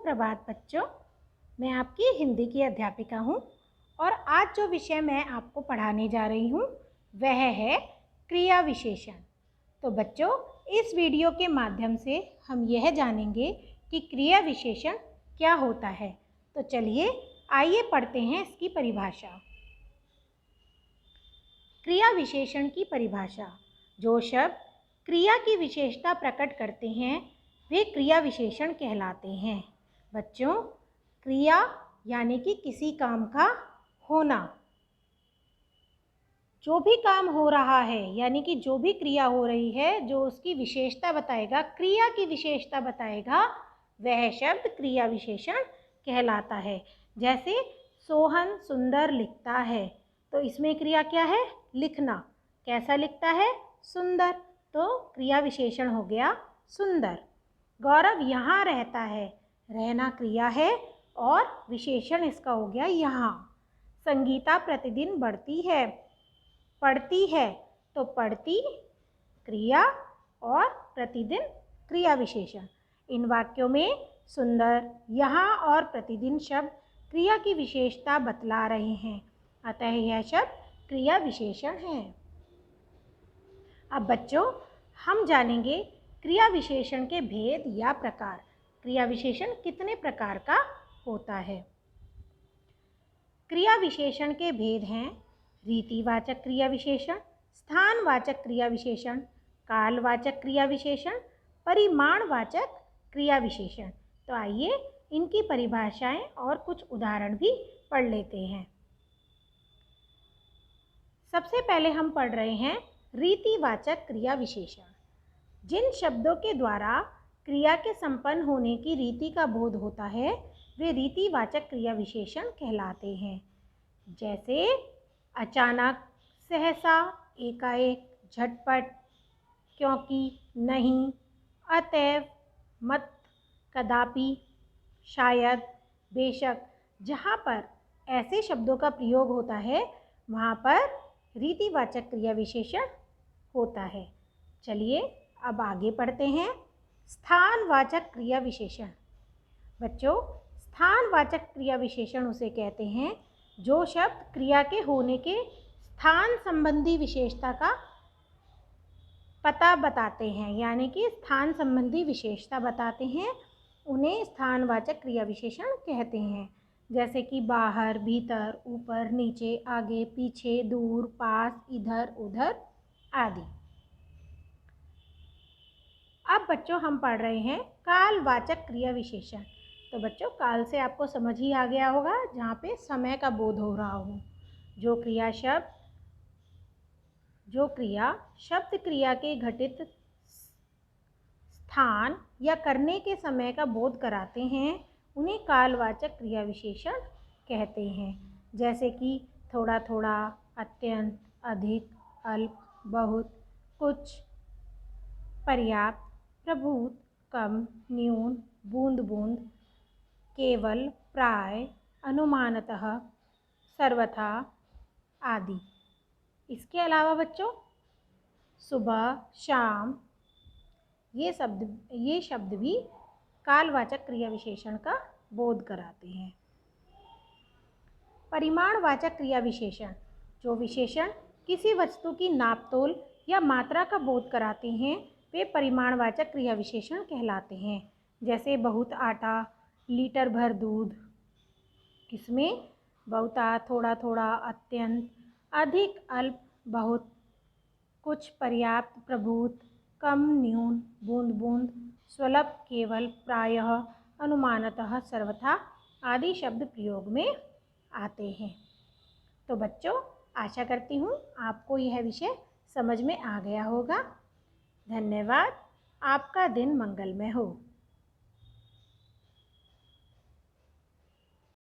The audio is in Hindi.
सुप्रभात बच्चों, मैं आपकी हिंदी की अध्यापिका हूँ और आज जो विषय मैं आपको पढ़ाने जा रही हूँ वह है क्रिया विशेषण। तो बच्चों, इस वीडियो के माध्यम से हम यह जानेंगे कि क्रिया विशेषण क्या होता है। तो चलिए आइए पढ़ते हैं इसकी परिभाषा। क्रिया विशेषण की परिभाषा। जो शब्द क्रिया की विशेषता प्रकट करते हैं वे क्रिया विशेषण कहलाते हैं। बच्चों, क्रिया यानी कि किसी काम का होना। जो भी काम हो रहा है यानी कि जो भी क्रिया हो रही है, जो उसकी विशेषता बताएगा, क्रिया की विशेषता बताएगा, वह शब्द क्रिया विशेषण कहलाता है। जैसे सोहन सुंदर लिखता है, तो इसमें क्रिया क्या है? लिखना। कैसा लिखता है? सुंदर। तो क्रिया विशेषण हो गया सुंदर। गौरव यहाँ रहता है, रहना क्रिया है और विशेषण इसका हो गया यहाँ। संगीता प्रतिदिन बढ़ती है, पढ़ती है, तो पढ़ती क्रिया और प्रतिदिन क्रिया विशेषण। इन वाक्यों में सुंदर, यहाँ और प्रतिदिन शब्द क्रिया की विशेषता बतला रहे हैं, अतः यह शब्द क्रिया विशेषण है। अब बच्चों, हम जानेंगे क्रिया विशेषण के भेद या प्रकार। क्रिया विशेषण कितने प्रकार का होता है? क्रिया विशेषण के भेद हैं रीतिवाचक क्रिया विशेषण, स्थानवाचक क्रिया विशेषण, कालवाचक क्रिया विशेषण, परिमाणवाचक क्रिया विशेषण। तो आइए इनकी परिभाषाएं और कुछ उदाहरण भी पढ़ लेते हैं। सबसे पहले हम पढ़ रहे हैं रीतिवाचक क्रिया विशेषण। जिन शब्दों के द्वारा क्रिया के संपन्न होने की रीति का बोध होता है वे रीतिवाचक क्रिया विशेषण कहलाते हैं। जैसे अचानक, सहसा, एकाएक, झटपट, क्योंकि, नहीं, अतएव, मत, कदापि, शायद, बेशक। जहाँ पर ऐसे शब्दों का प्रयोग होता है वहाँ पर रीतिवाचक क्रिया विशेषण होता है। चलिए अब आगे पढ़ते हैं स्थानवाचक क्रिया विशेषण। बच्चों, स्थानवाचक क्रिया विशेषण उसे कहते हैं जो शब्द क्रिया के होने के स्थान संबंधी विशेषता का पता बताते हैं, यानी कि स्थान संबंधी विशेषता बताते हैं, उन्हें स्थानवाचक क्रिया विशेषण कहते हैं। जैसे कि बाहर, भीतर, ऊपर, नीचे, आगे, पीछे, दूर, पास, इधर, उधर आदि। अब बच्चों हम पढ़ रहे हैं कालवाचक क्रिया विशेषण। तो बच्चों, काल से आपको समझ ही आ गया होगा, जहाँ पे समय का बोध हो रहा हो। जो क्रिया शब्द क्रिया के घटित स्थान या करने के समय का बोध कराते हैं उन्हें कालवाचक क्रिया विशेषण कहते हैं। जैसे कि थोड़ा थोड़ा, अत्यंत, अधिक, अल्प, बहुत, कुछ, पर्याप्त, प्रभुत, कम, न्यून, बूंद बूंद, केवल, प्राय, अनुमानतः, सर्वथा आदि। इसके अलावा बच्चों सुबह, शाम, ये शब्द भी कालवाचक क्रिया विशेषण का बोध कराते हैं। परिमाणवाचक क्रिया विशेषण। जो विशेषण किसी वस्तु की नापतोल या मात्रा का बोध कराते हैं वे परिमाणवाचक क्रिया विशेषण कहलाते हैं। जैसे बहुत आटा, लीटर भर दूध। इसमें बहुता, थोड़ा थोड़ा, अत्यंत, अधिक, अल्प, बहुत, कुछ, पर्याप्त, प्रभुत, कम, न्यून, बूंद बूंद, स्वल्प, केवल, प्रायः, अनुमानतः, सर्वथा आदि शब्द प्रयोग में आते हैं। तो बच्चों, आशा करती हूँ आपको यह विषय समझ में आ गया होगा। धन्यवाद। आपका दिन मंगलमय हो।